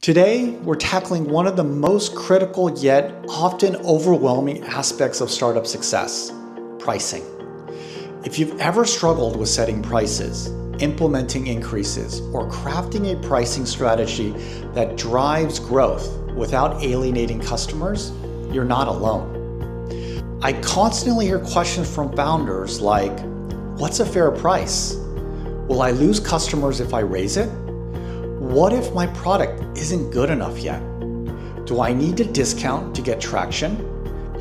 Today, we're tackling one of the most critical yet often overwhelming aspects of startup success: pricing. If you've ever struggled with setting prices, implementing increases, or crafting a pricing strategy that drives growth without alienating customers, you're not alone. I constantly hear questions from founders like, what's a fair price? Will I lose customers if I raise it? What if my product isn't good enough yet? Do I need to discount to get traction?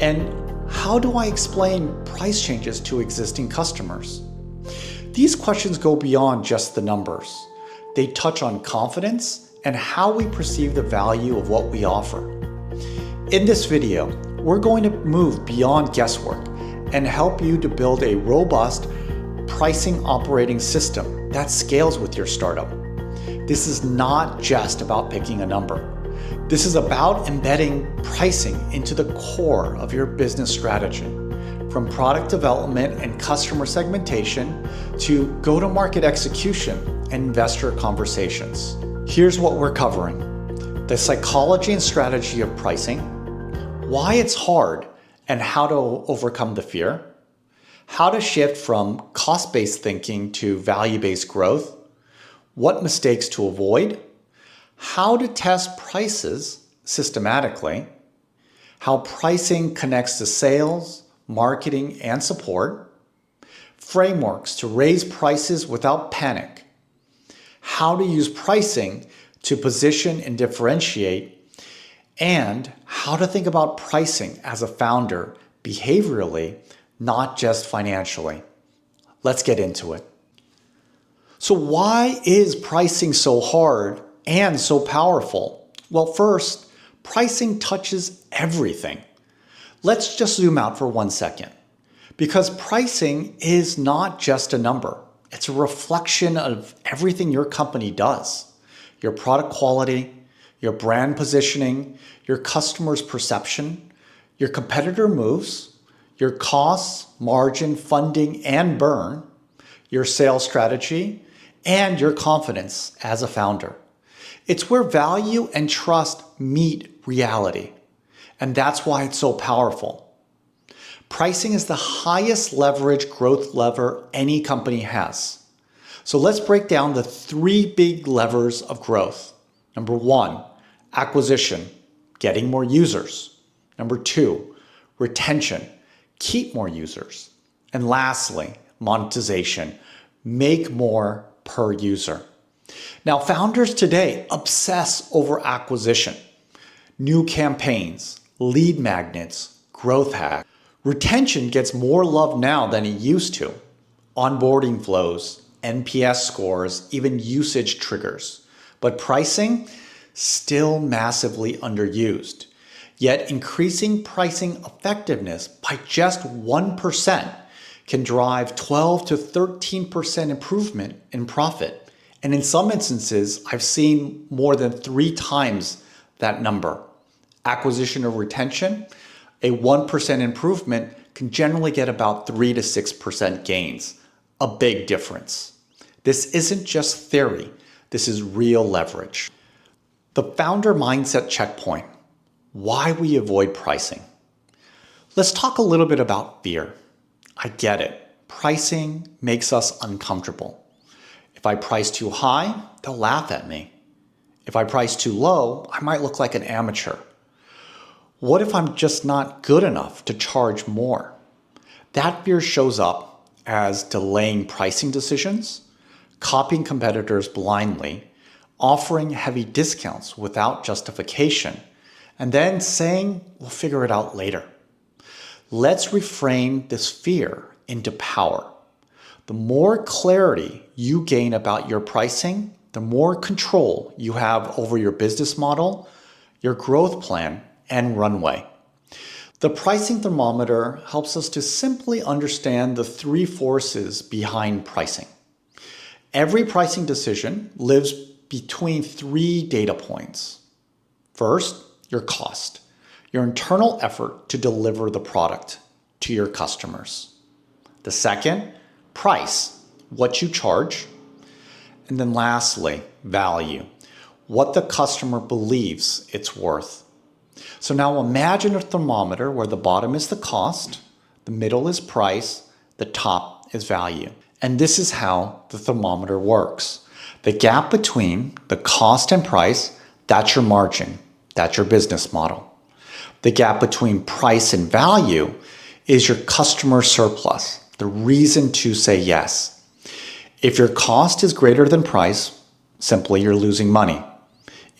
And how do I explain price changes to existing customers? These questions go beyond just the numbers. They touch on confidence and how we perceive the value of what we offer. In this video, we're going to move beyond guesswork and help you to build a robust pricing operating system that scales with your startup. This is not just about picking a number. This is about embedding pricing into the core of your business strategy, from product development and customer segmentation to go-to-market execution and investor conversations. Here's what we're covering: the psychology and strategy of pricing, why it's hard and how to overcome the fear, how to shift from cost-based thinking to value-based growth, what mistakes to avoid, how to test prices systematically, how pricing connects to sales, marketing, and support, frameworks to raise prices without panic, how to use pricing to position and differentiate, and how to think about pricing as a founder behaviorally, not just financially. Let's get into it. So why is pricing so hard and so powerful? Well, first, pricing touches everything. Let's just zoom out for 1 second, because pricing is not just a number. It's a reflection of everything your company does: your product quality, your brand positioning, your customer's perception, your competitor moves, your costs, margin, funding, and burn, your sales strategy, and your confidence as a founder. It's where value and trust meet reality. And that's why it's so powerful. Pricing is the highest leverage growth lever any company has. So let's break down the 3 big levers of growth. Number 1, acquisition, getting more users. Number 2, retention, keep more users. And lastly, monetization, make more per user. Now, founders today obsess over acquisition, new campaigns, lead magnets, growth hacks. Retention gets more love now than it used to. Onboarding flows, NPS scores, even usage triggers. But pricing, still massively underused. Yet increasing pricing effectiveness by just 1% can drive 12 to 13% improvement in profit. And in some instances, I've seen more than 3 times that number. Acquisition or retention, a 1% improvement can generally get about 3 to 6% gains. A big difference. This isn't just theory, this is real leverage. The founder mindset checkpoint: why we avoid pricing. Let's talk a little bit about fear. I get it. Pricing makes us uncomfortable. If I price too high, they'll laugh at me. If I price too low, I might look like an amateur. What if I'm just not good enough to charge more? That fear shows up as delaying pricing decisions, copying competitors blindly, offering heavy discounts without justification, and then saying, we'll figure it out later. Let's reframe this fear into power. The more clarity you gain about your pricing, the more control you have over your business model, your growth plan, and runway. The pricing thermometer helps us to simply understand the 3 forces behind pricing. Every pricing decision lives between 3 data points. First, your cost, your internal effort to deliver the product to your customers. The second, price, what you charge. And then lastly, value, what the customer believes it's worth. So now imagine a thermometer where the bottom is the cost, the middle is price, the top is value. And this is how the thermometer works. The gap between the cost and price, that's your margin, that's your business model. The gap between price and value is your customer surplus, the reason to say yes. If your cost is greater than price, simply you're losing money.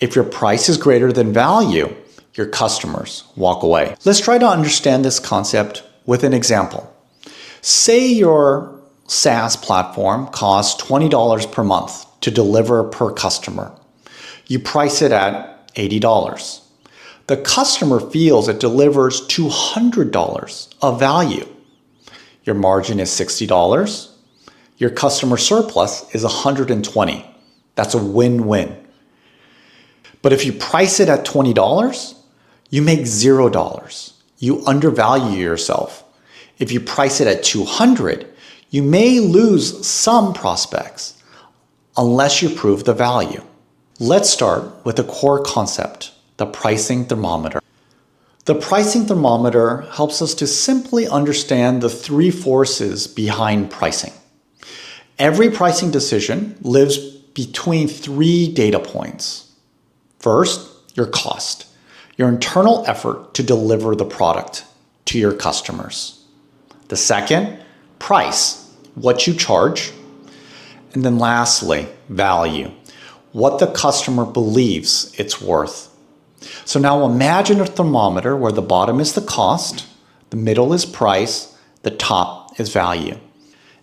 If your price is greater than value, your customers walk away. Let's try to understand this concept with an example. Say your SaaS platform costs $20 per month to deliver per customer. You price it at $80. The customer feels it delivers $200 of value. Your margin is $60. Your customer surplus is $120. That's a win-win. But if you price it at $20, you make $0. You undervalue yourself. If you price it at $200, you may lose some prospects unless you prove the value. Let's start with the core concept, the pricing thermometer. The pricing thermometer helps us to simply understand the three forces behind pricing. Every pricing decision lives between three data points. First, your cost, your internal effort to deliver the product to your customers. The second, price, what you charge. And then lastly, value, what the customer believes it's worth. So now imagine a thermometer where the bottom is the cost, the middle is price, the top is value.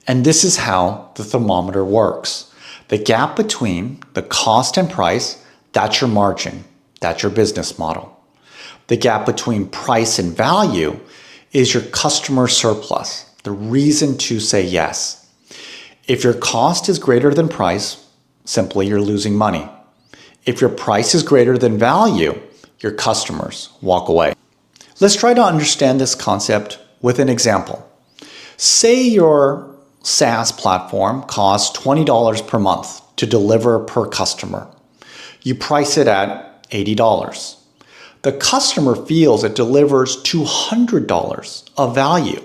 And this is how the thermometer works. The gap between the cost and price, that's your margin, that's your business model. The gap between price and value is your customer surplus, the reason to say yes. If your cost is greater than price, simply you're losing money. If your price is greater than value, your customers walk away. Let's try to understand this concept with an example. Say your SaaS platform costs $20 per month to deliver per customer. You price it at $80. The customer feels it delivers $200 of value.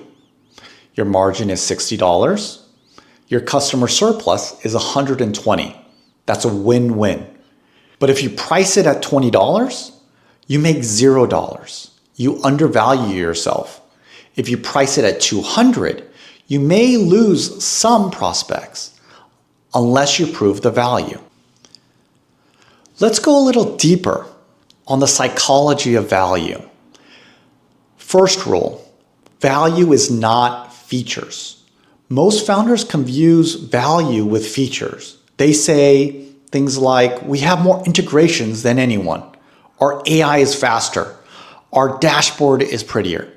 Your margin is $60. Your customer surplus is $120. That's a win-win. But if you price it at $20, you make $0. You undervalue yourself. If you price it at $200, you may lose some prospects unless you prove the value. Let's go a little deeper on the psychology of value. First rule, value is not features. Most founders confuse value with features. They say things like, we have more integrations than anyone. Our AI is faster. Our dashboard is prettier.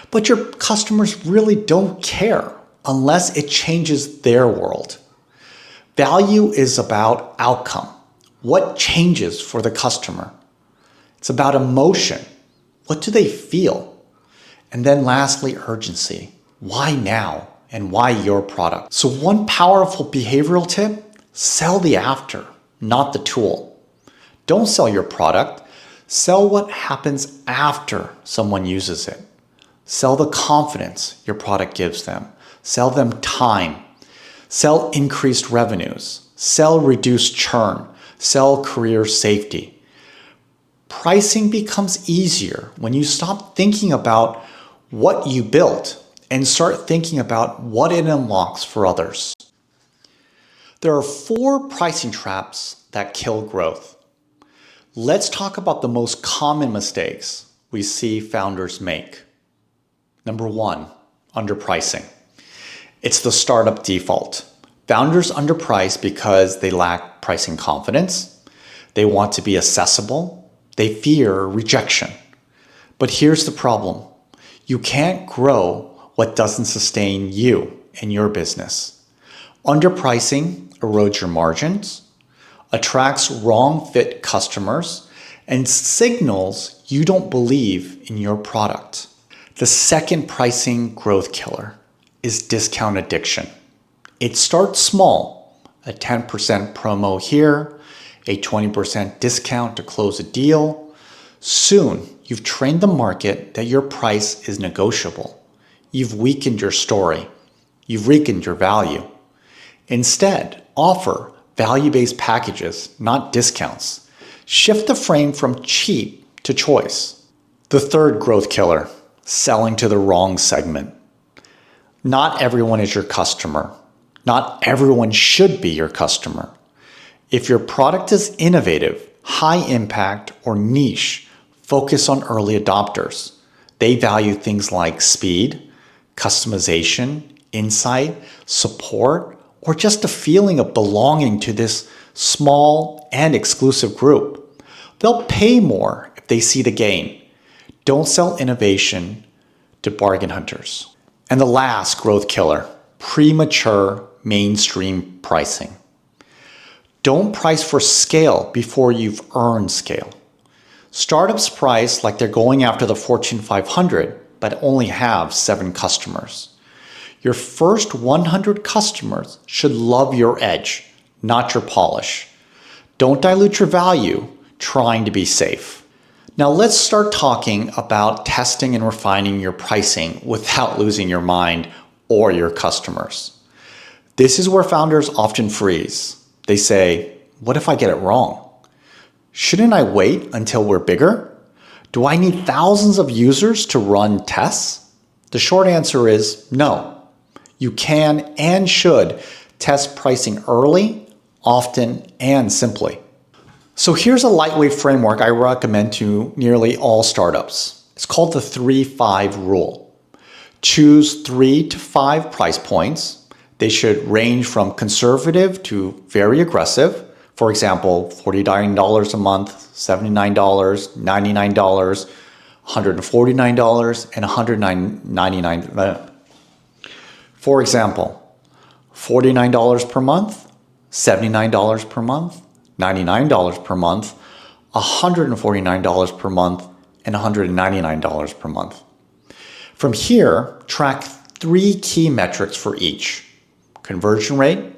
But your customers really don't care unless it changes their world. Value is about outcome. What changes for the customer? It's about emotion. What do they feel? And then lastly, urgency. Why now? And why your product? So one powerful behavioral tip, sell the after, not the tool. Don't sell your product. Sell what happens after someone uses it. Sell the confidence your product gives them. Sell them time. Sell increased revenues. Sell reduced churn. Sell career safety. Pricing becomes easier when you stop thinking about what you built and start thinking about what it unlocks for others. There are 4 pricing traps that kill growth. Let's talk about the most common mistakes we see founders make. Number 1, underpricing. It's the startup default. Founders underprice because they lack pricing confidence. They want to be accessible. They fear rejection. But here's the problem. You can't grow what doesn't sustain you and your business. Underpricing erodes your margins, attracts wrong fit customers, and signals you don't believe in your product. The second pricing growth killer is discount addiction. It starts small, a 10% promo here, a 20% discount to close a deal. Soon, you've trained the market that your price is negotiable. You've weakened your story. You've weakened your value. Instead, offer value-based packages, not discounts. Shift the frame from cheap to choice. The third growth killer, selling to the wrong segment. Not everyone is your customer. Not everyone should be your customer. If your product is innovative, high impact, or niche, focus on early adopters. They value things like speed, customization, insight, support, or just a feeling of belonging to this small and exclusive group. They'll pay more if they see the gain. Don't sell innovation to bargain hunters. And the last growth killer, premature mainstream pricing. Don't price for scale before you've earned scale. Startups price like they're going after the Fortune 500, but only have 7 customers. Your first 100 customers should love your edge, not your polish. Don't dilute your value trying to be safe. Now let's start talking about testing and refining your pricing without losing your mind or your customers. This is where founders often freeze. They say, what if I get it wrong? Shouldn't I wait until we're bigger? Do I need thousands of users to run tests? The short answer is no. You can and should test pricing early, often, and simply. So here's a lightweight framework I recommend to nearly all startups. It's called the 3-5 rule. Choose 3 to 5 price points. They should range from conservative to very aggressive. For example, $49 a month, $79, $99, $149, and $199. For example, $49 per month, $79 per month, $99 per month, $149 per month, and $199 per month. From here, track 3 key metrics for each. Conversion rate,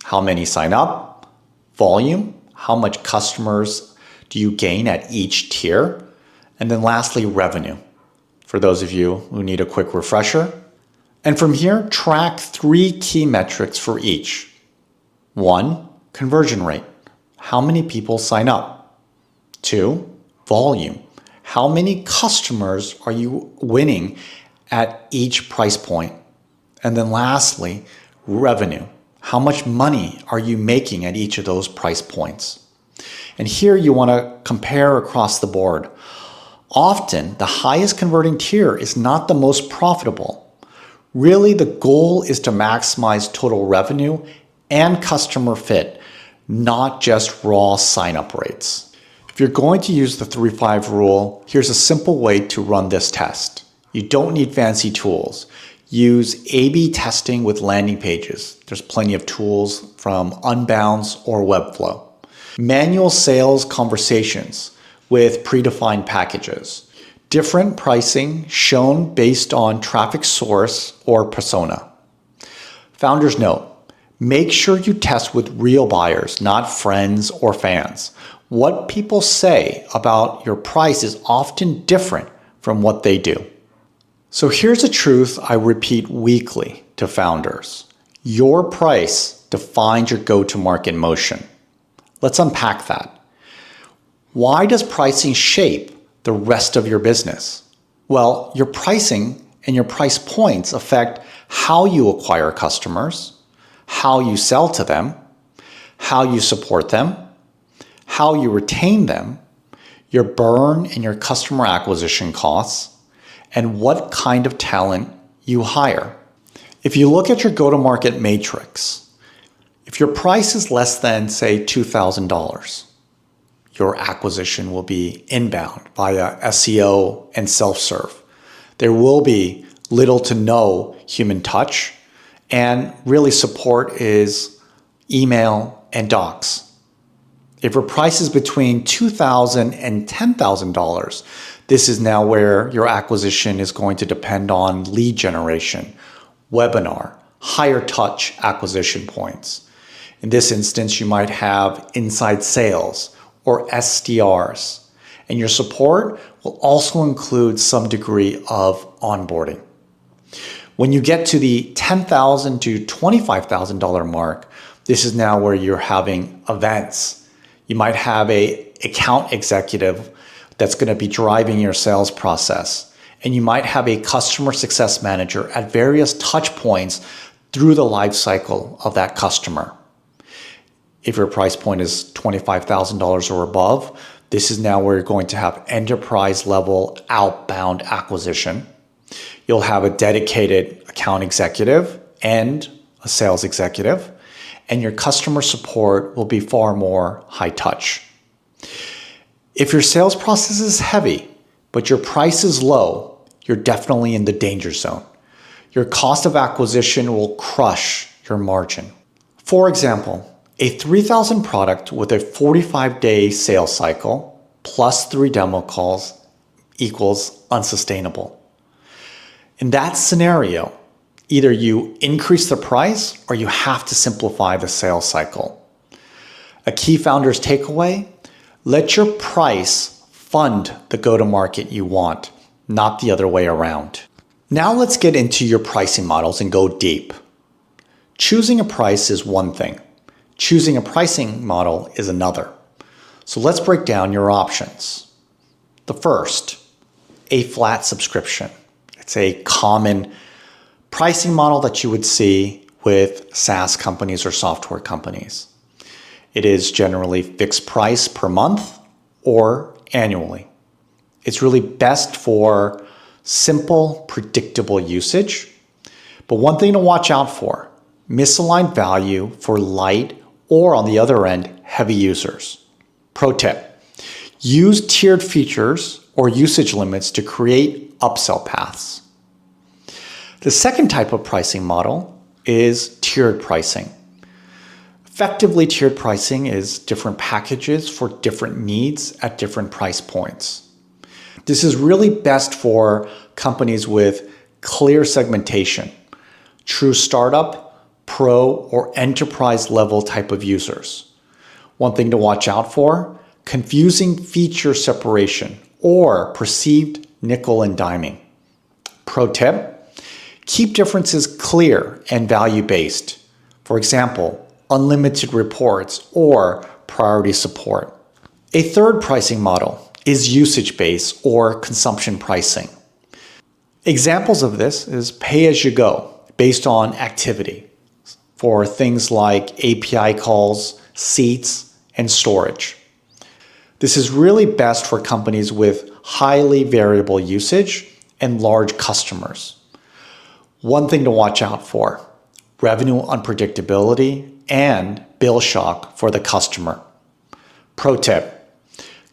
how many sign up, volume, how much customers do you gain at each tier, and then lastly, revenue, for those of you who need a quick refresher. And from here, track 3 key metrics for each. 1, conversion rate. How many people sign up? 2, volume. How many customers are you winning at each price point? And then lastly, revenue. How much money are you making at each of those price points? And here you want to compare across the board. Often, the highest converting tier is not the most profitable. Really, the goal is to maximize total revenue and customer fit, not just raw sign-up rates. If you're going to use the 3-5 rule, here's a simple way to run this test. You don't need fancy tools. Use A/B testing with landing pages. There's plenty of tools from Unbounce or Webflow. Manual sales conversations with predefined packages. Different pricing shown based on traffic source or persona. Founders note, make sure you test with real buyers, not friends or fans. What people say about your price is often different from what they do. So here's a truth I repeat weekly to founders. Your price defines your go-to-market motion. Let's unpack that. Why does pricing shape the rest of your business? Well, your pricing and your price points affect how you acquire customers, how you sell to them, how you support them, how you retain them, your burn and your customer acquisition costs, and what kind of talent you hire. If you look at your go-to-market matrix, if your price is less than, say, $2,000, your acquisition will be inbound via SEO and self-serve. There will be little to no human touch, and really support is email and docs. If your price is between $2,000 and $10,000, this is now where your acquisition is going to depend on lead generation, webinar, higher touch acquisition points. In this instance, you might have inside sales or SDRs, and your support will also include some degree of onboarding. When you get to the $10,000 to $25,000 mark, this is now where you're having events. You might have an account executive that's going to be driving your sales process, and you might have a customer success manager at various touch points through the life cycle of that customer. If your price point is $25,000 or above, this is now where you're going to have enterprise level outbound acquisition. You'll have a dedicated account executive and a sales executive, and your customer support will be far more high touch. If your sales process is heavy, but your price is low, you're definitely in the danger zone. Your cost of acquisition will crush your margin. For example, a $3,000 product with a 45-day sales cycle plus 3 demo calls equals unsustainable. In that scenario, either you increase the price or you have to simplify the sales cycle. A key founder's takeaway: let your price fund the go-to-market you want, not the other way around. Now let's get into your pricing models and go deep. Choosing a price is one thing. Choosing a pricing model is another. So let's break down your options. The first, a flat subscription. It's a common pricing model that you would see with SaaS companies or software companies. It is generally fixed price per month or annually. It's really best for simple, predictable usage. But one thing to watch out for: misaligned value for light or, on the other end, heavy users. Pro tip: use tiered features or usage limits to create upsell paths. The second type of pricing model is tiered pricing. Effectively, tiered pricing is different packages for different needs at different price points. This is really best for companies with clear segmentation, true startup, pro, or enterprise level type of users. One thing to watch out for: confusing feature separation or perceived nickel and diming. Pro tip: keep differences clear and value-based. For example, unlimited reports or priority support. A third pricing model is usage-based or consumption pricing. Examples of this is pay-as-you-go based on activity for things like API calls, seats, and storage. This is really best for companies with highly variable usage and large customers. One thing to watch out for: revenue unpredictability and bill shock for the customer. Pro tip: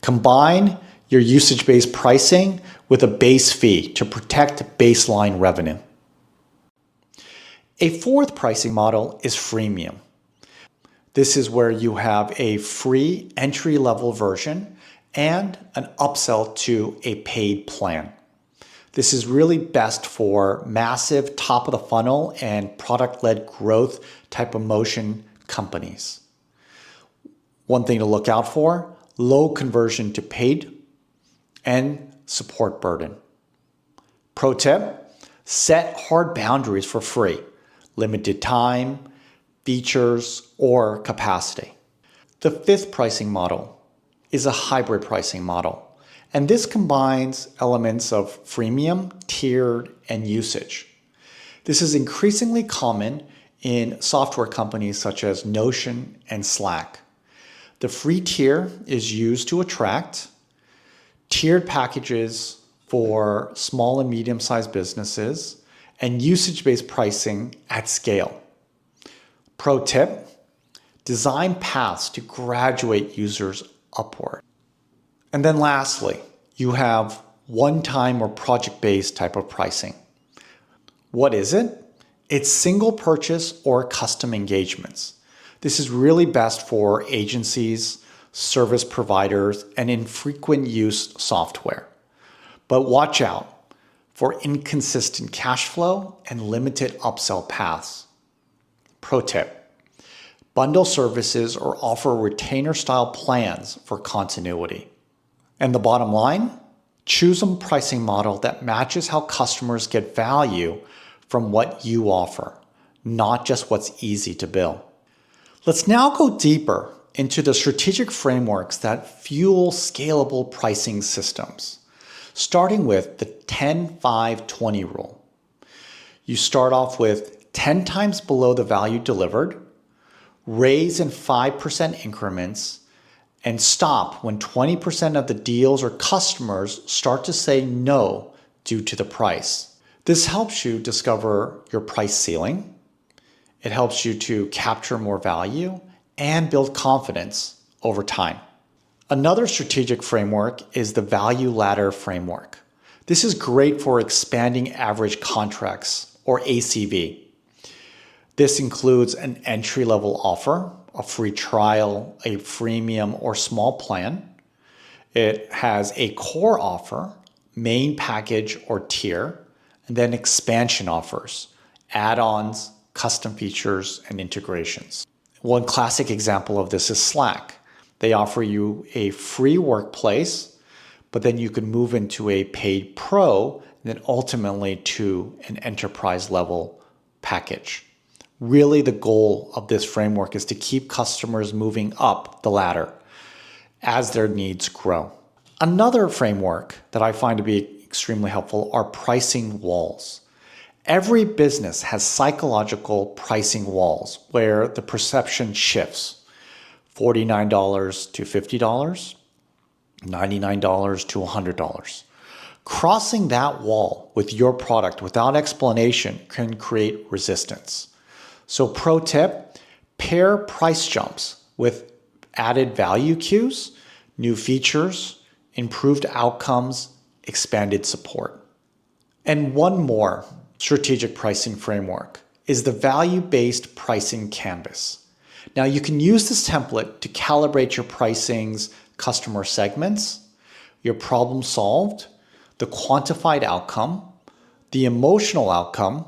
combine your usage-based pricing with a base fee to protect baseline revenue. A fourth pricing model is freemium. This is where you have a free entry-level version and an upsell to a paid plan. This is really best for massive top-of-the-funnel and product-led growth type of motion companies. One thing to look out for: low conversion to paid and support burden. Pro tip: set hard boundaries for free, limited time, features, or capacity. The fifth pricing model is a hybrid pricing model, and this combines elements of freemium, tiered, and usage. This is increasingly common in software companies such as Notion and Slack. The free tier is used to attract tiered packages for small and medium-sized businesses and usage-based pricing at scale. Pro tip: design paths to graduate users upward. And then lastly, you have one-time or project-based type of pricing. What is it? It's single purchase or custom engagements. This is really best for agencies, service providers, and infrequent use software. But watch out for inconsistent cash flow and limited upsell paths. Pro tip: bundle services, or offer retainer-style plans for continuity. And the bottom line? Choose a pricing model that matches how customers get value from what you offer, not just what's easy to bill. Let's now go deeper into the strategic frameworks that fuel scalable pricing systems, starting with the 10-5-20 rule. You start off with 10 times below the value delivered, raise in 5% increments, and stop when 20% of the deals or customers start to say no due to the price. This helps you discover your price ceiling. It helps you to capture more value and build confidence over time. Another strategic framework is the value ladder framework. This is great for expanding average contracts, or ACV. This includes an entry-level offer, a free trial, a freemium or small plan. It has a core offer, main package or tier, and then expansion offers, add-ons, custom features, and integrations. One classic example of this is Slack. They offer you a free workplace, but then you can move into a paid pro, and then ultimately to an enterprise level package. Really, the goal of this framework is to keep customers moving up the ladder as their needs grow. Another framework that I find to be extremely helpful are pricing walls. Every business has psychological pricing walls where the perception shifts. $49 to $50, $99 to $100. Crossing that wall with your product without explanation can create resistance. So pro tip, pair price jumps with added value cues, new features, improved outcomes, expanded support. And one more strategic pricing framework is the value-based pricing canvas. Now you can use this template to calibrate your pricing's customer segments, your problem solved, the quantified outcome, the emotional outcome,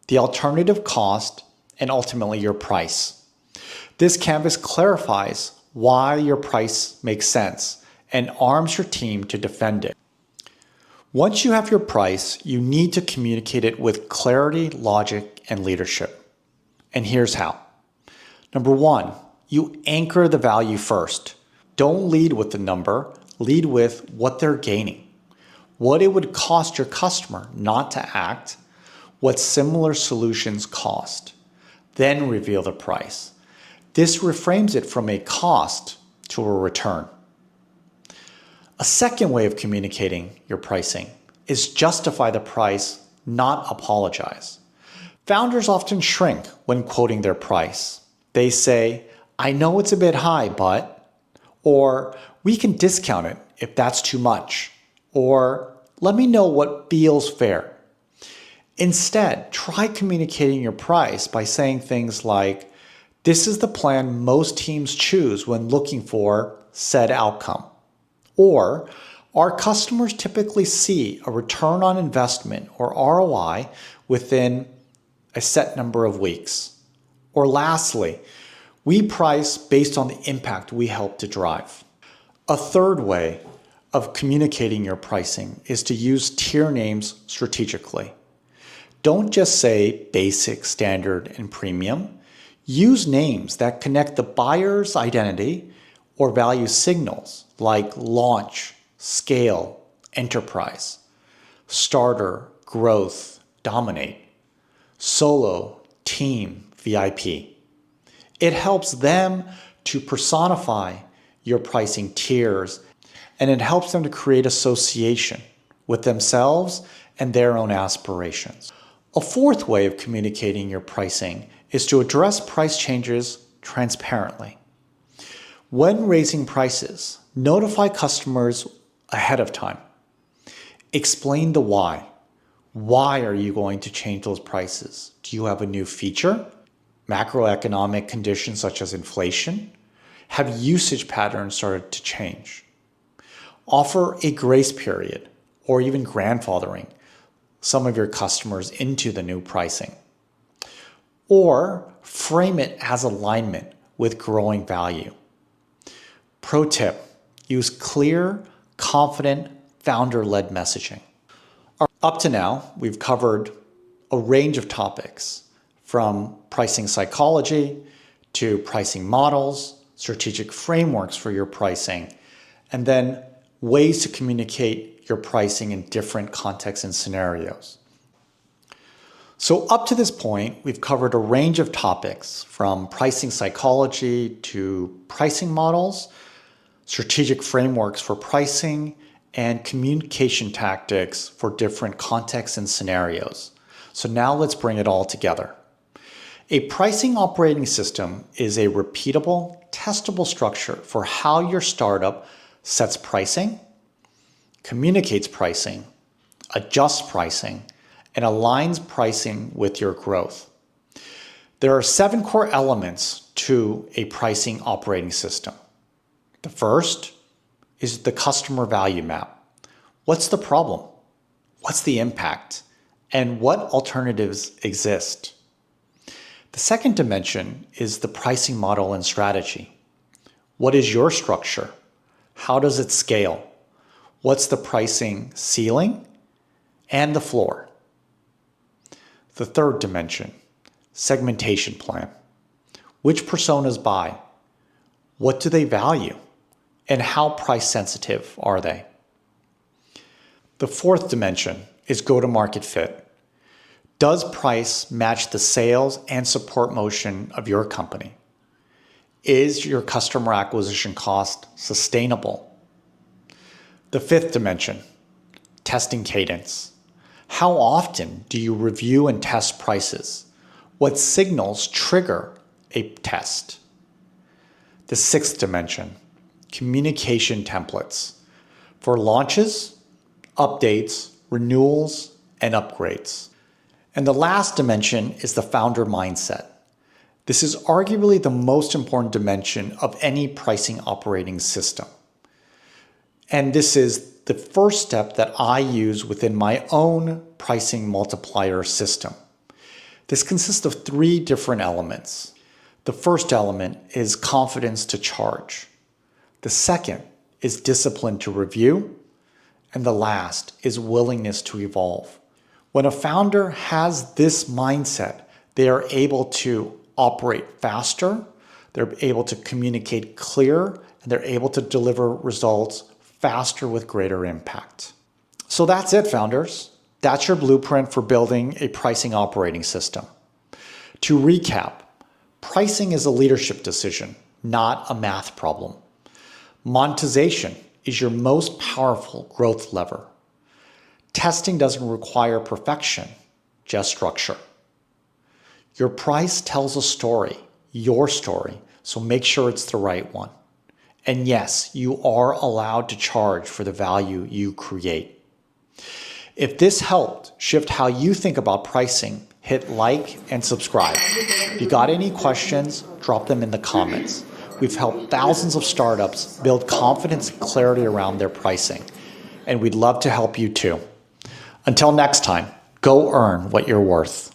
the alternative cost, and ultimately your price. This canvas clarifies why your price makes sense and arms your team to defend it. Once you have your price, you need to communicate it with clarity, logic, and leadership. And here's how. Number one, you anchor the value first. Don't lead with the number, lead with what they're gaining. What it would cost your customer not to act, what similar solutions cost. Then reveal the price. This reframes it from a cost to a return. A second way of communicating your pricing is justify the price, not apologize. Founders often shrink when quoting their price. They say, I know it's a bit high, but, or we can discount it if that's too much, or let me know what feels fair. Instead, try communicating your price by saying things like, this is the plan most teams choose when looking for said outcome. Or, our customers typically see a return on investment or ROI within a set number of weeks. Or lastly, we price based on the impact we help to drive. A third way of communicating your pricing is to use tier names strategically. Don't just say basic, standard, and premium. Use names that connect the buyer's identity or value signals like launch, scale, enterprise, starter, growth, dominate, solo, team, VIP. It helps them to personify your pricing tiers, and it helps them to create association with themselves and their own aspirations. A fourth way of communicating your pricing is to address price changes transparently. When raising prices, notify customers ahead of time. Explain the why. Why are you going to change those prices? Do you have a new feature? Macroeconomic conditions such as inflation? Have usage patterns started to change? Offer a grace period or even grandfathering some of your customers into the new pricing. Or frame it as alignment with growing value. Pro tip, use clear, confident, founder-led messaging. Up to now, we've covered a range of topics from pricing psychology to pricing models, strategic frameworks for your pricing, and then ways to communicate your pricing in different contexts and scenarios. So up to this point, we've covered a range of topics from pricing psychology to pricing models, strategic frameworks for pricing, and communication tactics for different contexts and scenarios. So now let's bring it all together. A pricing operating system is a repeatable, testable structure for how your startup sets pricing, communicates pricing, adjusts pricing, and aligns pricing with your growth. There are 7 core elements to a pricing operating system. The first is the customer value map. What's the problem? What's the impact? And what alternatives exist? The second dimension is the pricing model and strategy. What is your structure? How does it scale? What's the pricing ceiling and the floor? The third dimension, segmentation plan. Which personas buy? What do they value? And how price sensitive are they? The fourth dimension is go-to-market fit. Does price match the sales and support motion of your company? Is your customer acquisition cost sustainable? The fifth dimension, testing cadence. How often do you review and test prices? What signals trigger a test? The sixth dimension, communication templates for launches, updates, renewals, and upgrades. And the last dimension is the founder mindset. This is arguably the most important dimension of any pricing operating system. And this is the first step that I use within my own pricing multiplier system. This consists of 3 different elements. The first element is confidence to charge. The second is discipline to review. And the last is willingness to evolve. When a founder has this mindset, they are able to operate faster, they're able to communicate clearer, and they're able to deliver results faster with greater impact. So that's it, founders. That's your blueprint for building a pricing operating system. To recap, pricing is a leadership decision, not a math problem. Monetization is your most powerful growth lever. Testing doesn't require perfection, just structure. Your price tells a story, your story, so make sure it's the right one. And yes, you are allowed to charge for the value you create. If this helped shift how you think about pricing, hit like and subscribe. If you got any questions, drop them in the comments. We've helped thousands of startups build confidence and clarity around their pricing, and we'd love to help you too. Until next time, go earn what you're worth.